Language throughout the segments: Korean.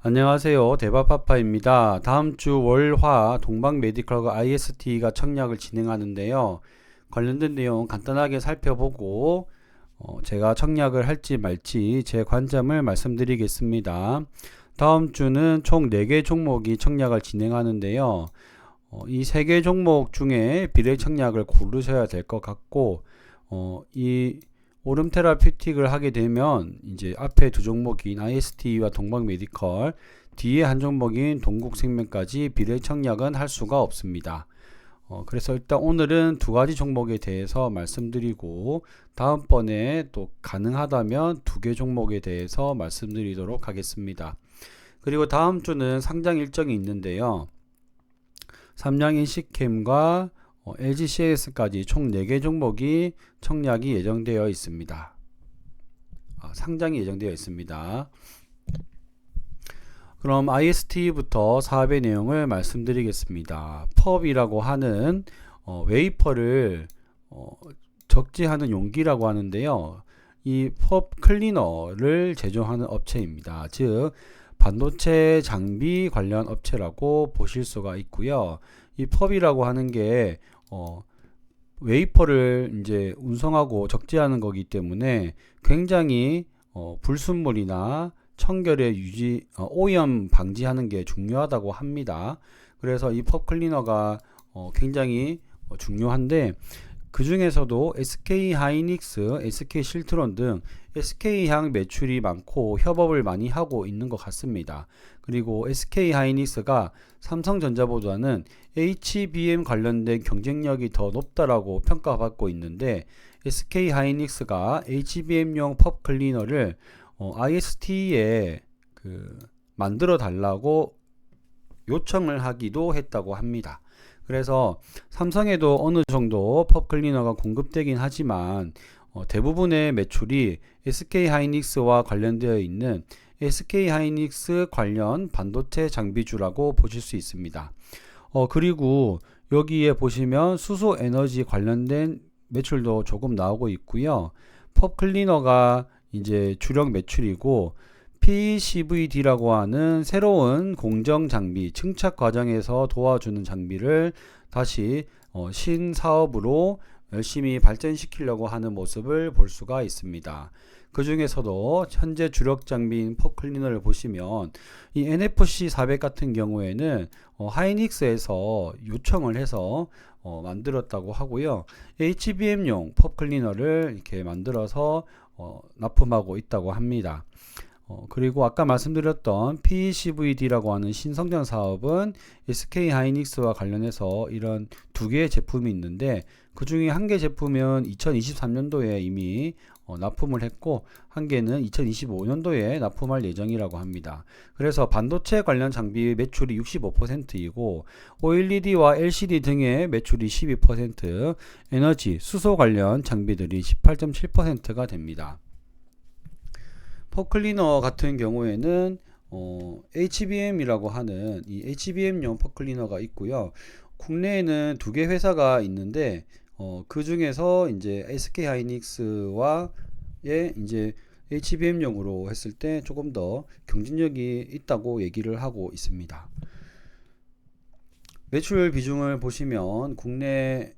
안녕하세요. 대바파파입니다. 다음 주 월화 동방메디컬과 IST가 청약을 진행하는데요. 관련된 내용 간단하게 살펴보고 제가 청약을 할지 말지 제 관점을 말씀드리겠습니다. 다음 주는 총 4개 종목이 청약을 진행하는데요. 이 3개 종목 중에 비례 청약을 고르셔야 될 것 같고 이 오름 테라퓨틱을 하게 되면 이제 앞에 두 종목인 IST와 동방 메디컬, 뒤에 한 종목인 동국생명까지 비례 청약은 할 수가 없습니다. 그래서 일단 오늘은 두 가지 종목에 대해서 말씀드리고 다음번에 또 가능하다면 2개 종목에 대해서 말씀드리도록 하겠습니다. 그리고 다음 주는 상장 일정이 있는데요. 삼양인식캠과 LGCS까지 총 4개 종목이 청약이 예정되어 있습니다. 상장이 예정되어 있습니다. 그럼 IST부터 사업의 내용을 말씀드리겠습니다. 펍이라고 하는 웨이퍼를 적재하는 용기라고 하는데요. 이 펍 클리너를 제조하는 업체입니다. 즉 반도체 장비 관련 업체라고 보실 수가 있고요. 이 펍이라고 하는 게 웨이퍼를 이제 운송하고 적재하는 거기 때문에 굉장히 불순물이나 청결의 유지, 오염 방지하는 게 중요하다고 합니다. 그래서 이 펍 클리너가 굉장히 중요한데 그 중에서도 SK 하이닉스, SK 실트론 등 SK향 매출이 많고 협업을 많이 하고 있는 것 같습니다. 그리고 SK 하이닉스가 삼성전자보다는 HBM 관련된 경쟁력이 더 높다라고 평가받고 있는데 SK 하이닉스가 HBM용 펍 클리너를 IST에 만들어 달라고 요청을 하기도 했다고 합니다. 그래서 삼성에도 어느 정도 펍 클리너가 공급되긴 하지만 대부분의 매출이 SK 하이닉스와 관련되어 있는 SK 하이닉스 관련 반도체 장비주라고 보실 수 있습니다. 그리고 여기에 보시면 수소 에너지 관련된 매출도 조금 나오고 있고요. 펍 클리너가 이제 주력 매출이고 PCVD라고 하는 새로운 공정 장비, 증착 과정에서 도와주는 장비를 다시 신사업으로 열심히 발전시키려고 하는 모습을 볼 수가 있습니다. 그 중에서도 현재 주력 장비인 펍 클리너를 보시면 이 NFC 400 같은 경우에는 하이닉스에서 요청을 해서 만들었다고 하고요. HBM용 펍 클리너를 이렇게 만들어서 납품하고 있다고 합니다. 그리고 아까 말씀드렸던 PCVD라고 하는 신성장 사업은 SK 하이닉스와 관련해서 이런 2개의 제품이 있는데 그 중에 1개 제품은 2023년도에 이미 납품을 했고 1개는 2025년도에 납품할 예정이라고 합니다. 그래서 반도체 관련 장비 매출이 65%이고 OLED와 LCD 등의 매출이 12%, 에너지, 수소 관련 장비들이 18.7%가 됩니다. 펍 클리너 같은 경우에는 HBM이라고 하는 이 HBM용 펍 클리너가 있고요. 국내에는 2개 회사가 있는데 그 중에서 이제 SK 하이닉스와의 이제 HBM용으로 했을 때 조금 더 경쟁력이 있다고 얘기를 하고 있습니다. 매출 비중을 보시면 국내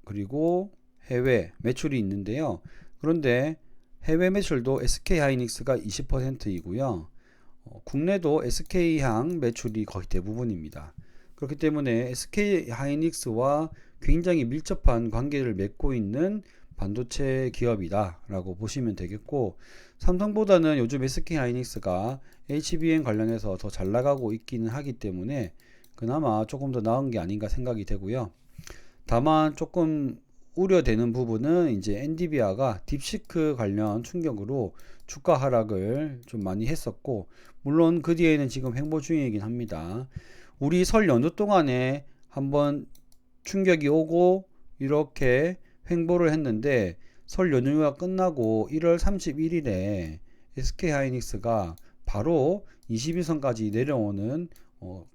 그리고 해외 매출이 있는데요. 그런데 해외 매출도 SK 하이닉스가 20%이고요. 국내도 SK향 매출이 거의 대부분입니다. 그렇기 때문에 SK 하이닉스와 굉장히 밀접한 관계를 맺고 있는 반도체 기업이다 라고 보시면 되겠고, 삼성보다는 요즘 SK 하이닉스가 HBM 관련해서 더 잘 나가고 있기는 하기 때문에 그나마 조금 더 나은 게 아닌가 생각이 되고요. 다만 조금 우려되는 부분은 이제 엔비디아가 딥시크 관련 충격으로 주가 하락을 좀 많이 했었고, 물론 그 뒤에는 지금 횡보 중이긴 합니다. 우리 설 연휴 동안에 한번 충격이 오고 이렇게 횡보를 했는데 설 연휴가 끝나고 1월 31일에 SK 하이닉스가 바로 21선까지 내려오는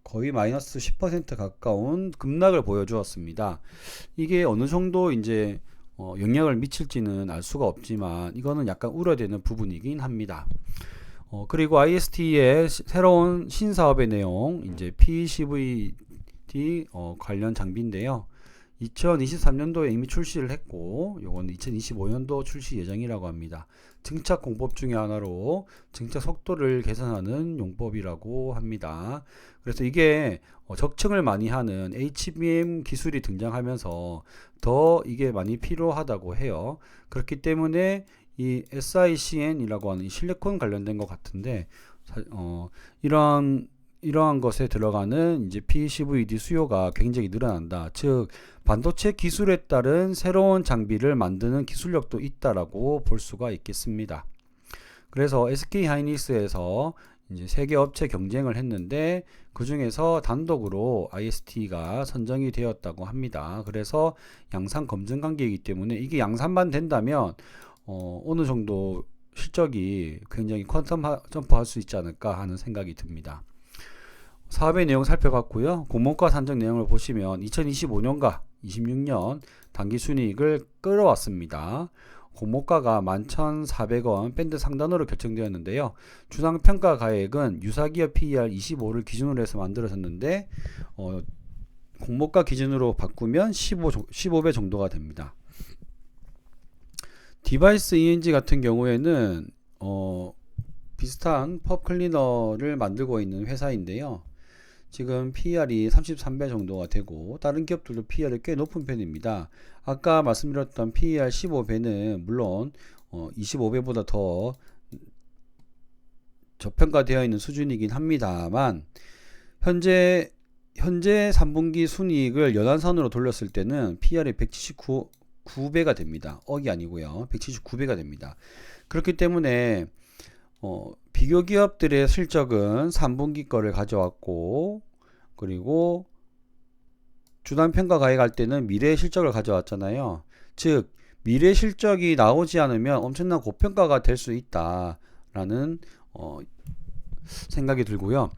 거의 마이너스 10% 가까운 급락을 보여주었습니다. 이게 어느 정도 이제 영향을 미칠지는 알 수가 없지만 이거는 약간 우려되는 부분이긴 합니다. 그리고 IST의 새로운 신사업의 내용, 이제 PCVD 관련 장비인데요. 2023년도에 이미 출시를 했고, 요건 2025년도 출시 예정이라고 합니다. 증착 공법 중에 하나로 증착 속도를 개선하는 용법이라고 합니다. 그래서 이게 적층을 많이 하는 HBM 기술이 등장하면서 더 이게 많이 필요하다고 해요. 그렇기 때문에 이 SiCN이라고 하는 이 실리콘 관련된 것 같은데, 이러한 것에 들어가는 이제 PCVD 수요가 굉장히 늘어난다. 즉, 반도체 기술에 따른 새로운 장비를 만드는 기술력도 있다라고 볼 수가 있겠습니다. 그래서 SK 하이닉스에서 이제 세계 업체 경쟁을 했는데 그 중에서 단독으로 IST가 선정이 되었다고 합니다. 그래서 양산 검증 관계이기 때문에 이게 양산만 된다면 어느 정도 실적이 굉장히 퀀텀 점프할 수 있지 않을까 하는 생각이 듭니다. 사업의 내용 살펴봤고요. 공모가 산정 내용을 보시면 2025년과 26년 당기순이익을 끌어왔습니다. 공모가가 11,400원 밴드 상단으로 결정되었는데요. 주당평가 가액은 유사기업 PER 25를 기준으로 해서 만들어졌는데 공모가 기준으로 바꾸면 15배 정도가 됩니다. 디바이스 ENG 같은 경우에는 비슷한 펍 클리너를 만들고 있는 회사인데요. 지금 PER이 33배 정도가 되고 다른 기업들도 PER이 꽤 높은 편입니다. 아까 말씀드렸던 PER 15배는 물론 25배보다 더 저평가되어 있는 수준이긴 합니다만 현재 3분기 순이익을 연환선으로 돌렸을 때는 PER이 179배가 됩니다. 억이 아니고요. 179배가 됩니다. 그렇기 때문에 비교 기업들의 실적은 3분기 거를 가져왔고, 그리고 주당 평가 가액할 때는 미래 실적을 가져왔잖아요. 즉 미래 실적이 나오지 않으면 엄청난 고평가가 될 수 있다라는 생각이 들고요.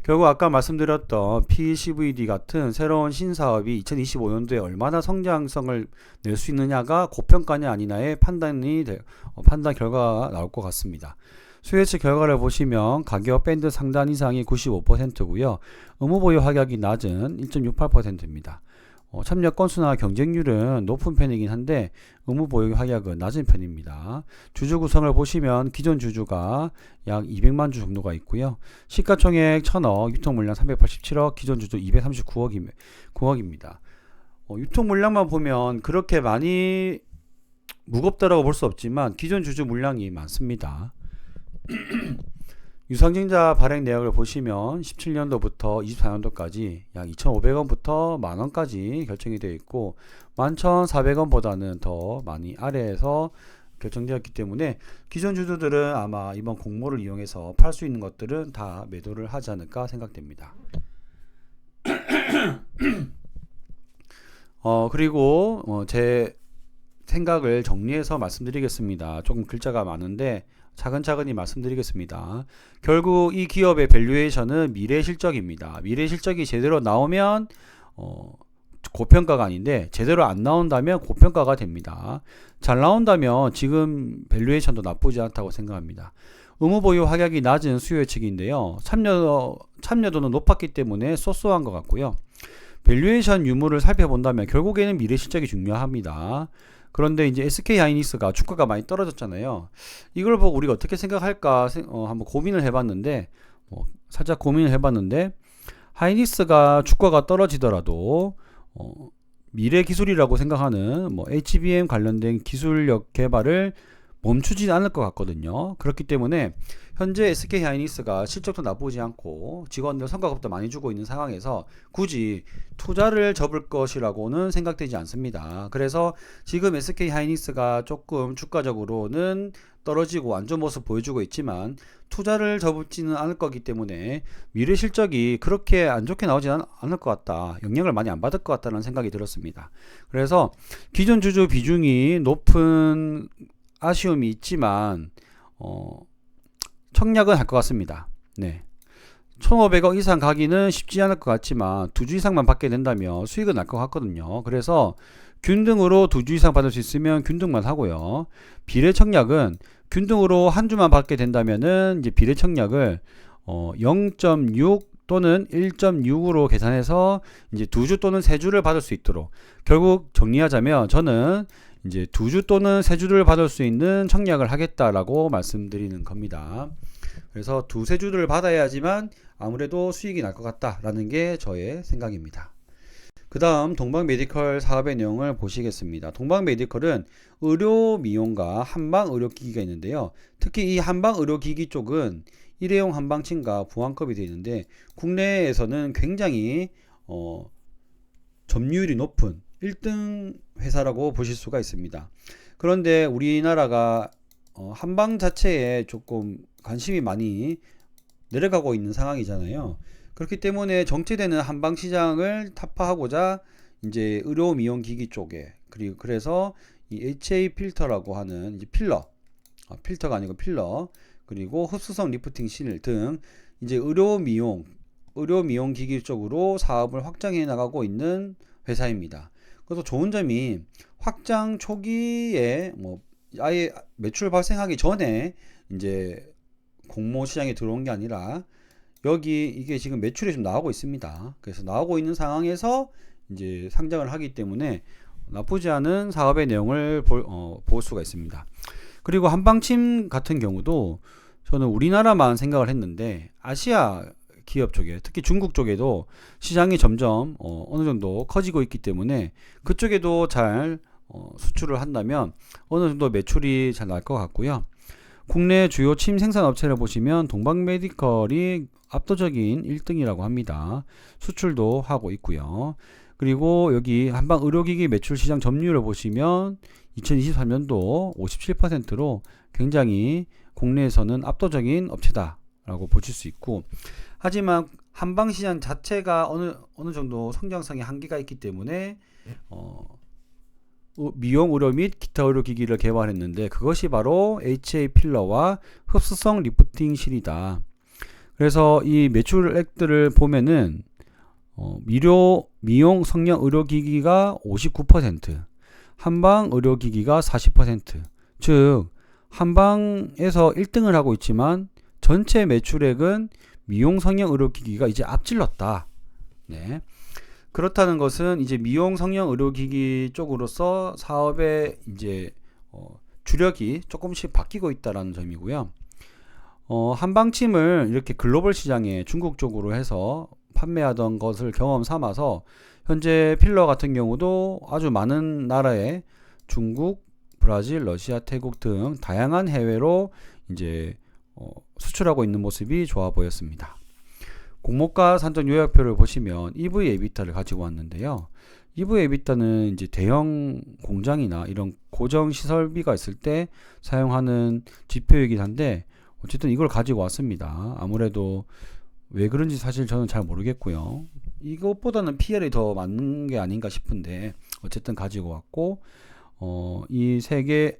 결국 아까 말씀드렸던 PCVD 같은 새로운 신사업이 2025년도에 얼마나 성장성을 낼 수 있느냐가 고평가냐 아니냐의 판단 결과가 나올 것 같습니다. 수혜치 결과를 보시면 가격 밴드 상단 이상이 95%고요. 의무보유 하격이 낮은 1.68%입니다. 참여 건수나 경쟁률은 높은 편이긴 한데 의무보유 하격은 낮은 편입니다. 주주 구성을 보시면 기존 주주가 약 200만 주 정도가 있고요. 시가총액 1000억, 유통물량 387억, 기존 주주 239억입니다. 유통 물량만 보면 그렇게 많이 무겁다라고 볼 수 없지만 기존 주주 물량이 많습니다. 유상증자 발행 내역을 보시면 17년도부터 24년도까지 약 2,500원부터 만원까지 결정이 되어 있고 11,400원보다는 더 많이 아래에서 결정되었기 때문에 기존 주주들은 아마 이번 공모를 이용해서 팔 수 있는 것들은 다 매도를 하지 않을까 생각됩니다. 그리고 제 생각을 정리해서 말씀드리겠습니다. 조금 글자가 많은데 차근차근히 말씀드리겠습니다. 결국 이 기업의 밸류에이션은 미래 실적입니다. 미래 실적이 제대로 나오면 고평가가 아닌데 제대로 안 나온다면 고평가가 됩니다. 잘 나온다면 지금 밸류에이션도 나쁘지 않다고 생각합니다. 의무보유 하격이 낮은 수요 측인데요. 참여도는 높았기 때문에 쏘쏘한 것 같고요. 밸류에이션 유무를 살펴본다면 결국에는 미래 실적이 중요합니다. 그런데 이제 SK 하이닉스가 주가가 많이 떨어졌잖아요. 이걸 보고 우리가 어떻게 생각할까 한번 고민을 해봤는데 살짝 고민을 해봤는데 하이닉스가 주가가 떨어지더라도 미래 기술이라고 생각하는 HBM 관련된 기술력 개발을 멈추지 않을 것 같거든요. 그렇기 때문에 현재 SK 하이닉스가 실적도 나쁘지 않고 직원들 성과급도 많이 주고 있는 상황에서 굳이 투자를 접을 것이라고는 생각되지 않습니다. 그래서 지금 SK 하이닉스가 조금 주가적으로는 떨어지고 안 좋은 모습 보여주고 있지만 투자를 접지는 않을 거기 때문에 미래 실적이 그렇게 안 좋게 나오지 않을 것 같다. 영향을 많이 안 받을 것 같다는 생각이 들었습니다. 그래서 기존 주주 비중이 높은 아쉬움이 있지만 청약은 할 것 같습니다. 네. 1,500억 이상 가기는 쉽지 않을 것 같지만 2주 이상만 받게 된다면 수익은 날 것 같거든요. 그래서 균등으로 2주 이상 받을 수 있으면 균등만 하고요. 비례 청약은 균등으로 한 주만 받게 된다면은 이제 비례청약을 0.6 또는 1.6으로 계산해서 이제 2주 또는 3주를 받을 수 있도록, 결국 정리하자면 저는 이제 2주 또는 3주를 받을 수 있는 청약을 하겠다라고 말씀드리는 겁니다. 그래서 2-3주를 받아야지만 아무래도 수익이 날 것 같다라는 게 저의 생각입니다. 그 다음 동방메디컬 사업의 내용을 보시겠습니다. 동방메디컬은 의료미용과 한방의료기기가 있는데요. 특히 이 한방의료기기 쪽은 일회용 한방침과 부항급이 되어 있는데 국내에서는 굉장히 점유율이 높은 1등 회사라고 보실 수가 있습니다. 그런데 우리나라가 한방 자체에 조금 관심이 많이 내려가고 있는 상황이잖아요. 그렇기 때문에 정체되는 한방 시장을 타파하고자 이제 의료 미용 기기 쪽에, 그리고 그래서 이 HA 필터라고 하는 이제 필터가 아니고 필러, 그리고 흡수성 리프팅 실 등 이제 의료 미용 기기 쪽으로 사업을 확장해 나가고 있는 회사입니다. 그래서 좋은 점이 확장 초기에 뭐 아예 매출 발생하기 전에 이제 공모 시장에 들어온 게 아니라 여기 이게 지금 매출이 좀 나오고 있습니다. 그래서 나오고 있는 상황에서 이제 상장을 하기 때문에 나쁘지 않은 사업의 내용을 볼 수가 있습니다. 그리고 한방침 같은 경우도 저는 우리나라만 생각을 했는데 아시아 기업 쪽에, 특히 중국 쪽에도 시장이 점점 어느 정도 커지고 있기 때문에 그쪽에도 잘 수출을 한다면 어느 정도 매출이 잘 날 것 같고요. 국내 주요 침 생산 업체를 보시면 동방메디컬이 압도적인 1등이라고 합니다. 수출도 하고 있고요. 그리고 여기 한방 의료기기 매출 시장 점유율을 보시면 2023년도 57%로 굉장히 국내에서는 압도적인 업체다라고 보실 수 있고, 하지만 한방 시장 자체가 어느 정도 성장성의 한계가 있기 때문에 미용 의료 및 기타 의료 기기를 개발했는데 그것이 바로 HA 필러와 흡수성 리프팅 실이다. 그래서 이 매출액들을 보면은 미용 성형 의료 기기가 59%, 한방 의료 기기가 40%, 즉 한방에서 1등을 하고 있지만 전체 매출액은 미용 성형 의료 기기가 이제 앞질렀다. 네. 그렇다는 것은 이제 미용 성형 의료기기 쪽으로서 사업의 이제 주력이 조금씩 바뀌고 있다라는 점이고요. 한방침을 이렇게 글로벌 시장에 중국 쪽으로 해서 판매하던 것을 경험 삼아서 현재 필러 같은 경우도 아주 많은 나라에 중국, 브라질, 러시아, 태국 등 다양한 해외로 이제 수출하고 있는 모습이 좋아 보였습니다. 공모가 산정 요약표를 보시면 EV 에비타를 가지고 왔는데요. EV 에비타는 이제 대형 공장이나 이런 고정 시설비가 있을 때 사용하는 지표이긴 한데 어쨌든 이걸 가지고 왔습니다. 아무래도 왜 그런지 사실 저는 잘 모르겠고요. 이것보다는 PR이 더 맞는 게 아닌가 싶은데 어쨌든 가지고 왔고, 이 세 개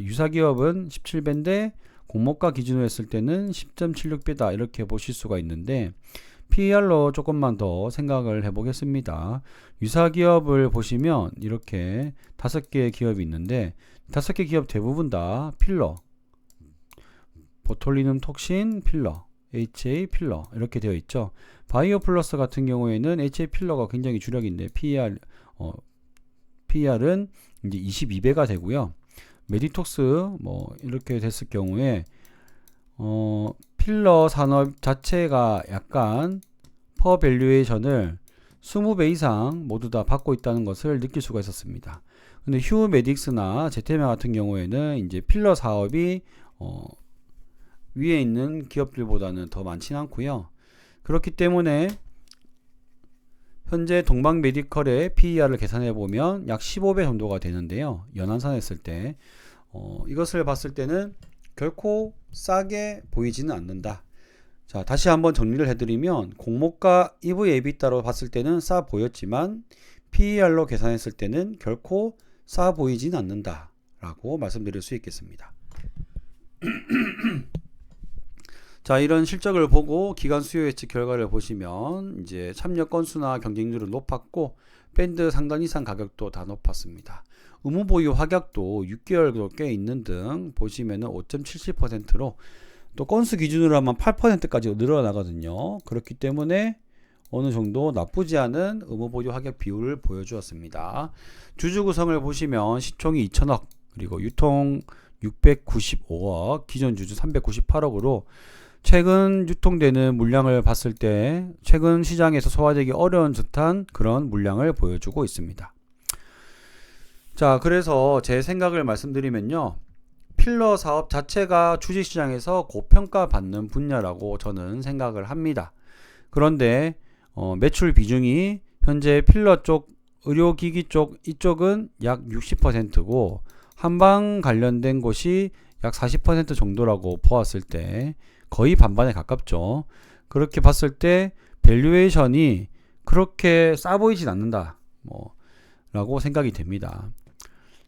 유사 기업은 17배인데 공모가 기준으로 했을 때는 10.76배다 이렇게 보실 수가 있는데 PER로 조금만 더 생각을 해보겠습니다. 유사 기업을 보시면 이렇게 5개의 기업이 있는데 5개 기업 대부분 다 필러, 보톨리눔 톡신 필러, HA 필러 이렇게 되어 있죠. 바이오 플러스 같은 경우에는 HA 필러가 굉장히 주력인데 PER은 이제 22배가 되고요. 메디톡스 뭐 이렇게 됐을 경우에 필러 산업 자체가 약간 퍼 밸류에이션을 20배 이상 모두 다 받고 있다는 것을 느낄 수가 있었습니다. 근데 휴메딕스나 제테메 같은 경우에는 이제 필러 사업이 위에 있는 기업들보다는 더 많지는 않고요. 그렇기 때문에 현재 동방메디컬의 PER을 계산해 보면 약 15배 정도가 되는데요. 연환산했을 때 이것을 봤을 때는 결코 싸게 보이지는 않는다. 자, 다시 한번 정리를 해드리면 공모가 EV 에비타로 봤을 때는 싸 보였지만 PER로 계산했을 때는 결코 싸 보이지는 않는다 라고 말씀드릴 수 있겠습니다. 자, 이런 실적을 보고 기간 수요 예측 결과를 보시면 이제 참여 건수나 경쟁률은 높았고 밴드 상단 이상 가격도 다 높았습니다. 의무보유 확약도 6개월도 꽤 있는 등 보시면은 5.70%로 또 건수 기준으로 하면 8%까지 늘어나거든요. 그렇기 때문에 어느 정도 나쁘지 않은 의무보유 확약 비율을 보여주었습니다. 주주 구성을 보시면 시총이 2천억, 그리고 유통 695억, 기존 주주 398억으로 최근 유통되는 물량을 봤을 때 최근 시장에서 소화되기 어려운 듯한 그런 물량을 보여주고 있습니다. 자, 그래서 제 생각을 말씀드리면요. 필러 사업 자체가 주식시장에서 고평가받는 분야라고 저는 생각을 합니다. 그런데 매출 비중이 현재 필러 쪽, 의료기기 쪽 이쪽은 약 60%고 한방 관련된 곳이 약 40% 정도라고 보았을 때 거의 반반에 가깝죠. 그렇게 봤을 때 밸류에이션이 그렇게 싸 보이진 않는다 라고 생각이 됩니다.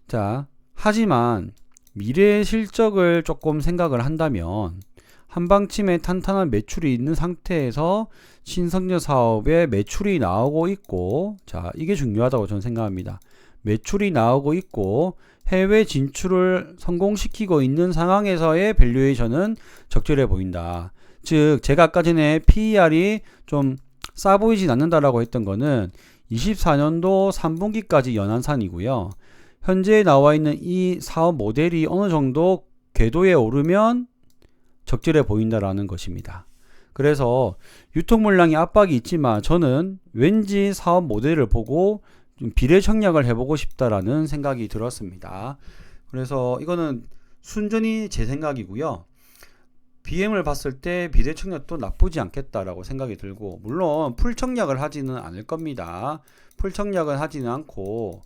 자, 하지만 미래의 실적을 조금 생각을 한다면 한방침에 탄탄한 매출이 있는 상태에서 신성장 사업에 매출이 나오고 있고, 자, 이게 중요하다고 저는 생각합니다. 매출이 나오고 있고 해외 진출을 성공시키고 있는 상황에서의 밸류에이션은 적절해 보인다. 즉 제가 아까 전에 PER이 좀 싸 보이진 않는다라고 했던 거는 24년도 3분기까지 연한산이고요. 현재 나와 있는 이 사업 모델이 어느 정도 궤도에 오르면 적절해 보인다라는 것입니다. 그래서 유통 물량이 압박이 있지만 저는 왠지 사업 모델을 보고 좀 비례 청약을 해보고 싶다라는 생각이 들었습니다. 그래서 이거는 순전히 제 생각이고요. BM을 봤을 때 비례 청약도 나쁘지 않겠다라고 생각이 들고, 물론 풀 청약을 하지는 않을 겁니다. 풀 청약은 하지는 않고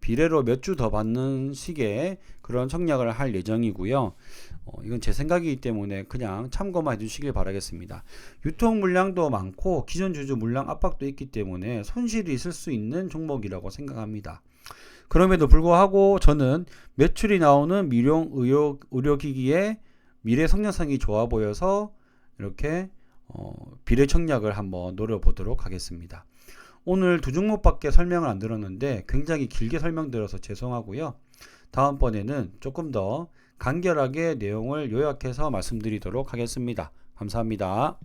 비례로 몇 주 더 받는 식의 그런 청약을 할 예정이고요. 이건 제 생각이기 때문에 그냥 참고만 해주시길 바라겠습니다. 유통 물량도 많고 기존 주주 물량 압박도 있기 때문에 손실이 있을 수 있는 종목이라고 생각합니다. 그럼에도 불구하고 저는 매출이 나오는 미용 의료기기의 미래 성장성이 좋아 보여서 이렇게 비례 청약을 한번 노려보도록 하겠습니다. 오늘 두 종목밖에 설명을 안 들었는데 굉장히 길게 설명드려서 죄송하고요. 다음번에는 조금 더 간결하게 내용을 요약해서 말씀드리도록 하겠습니다. 감사합니다.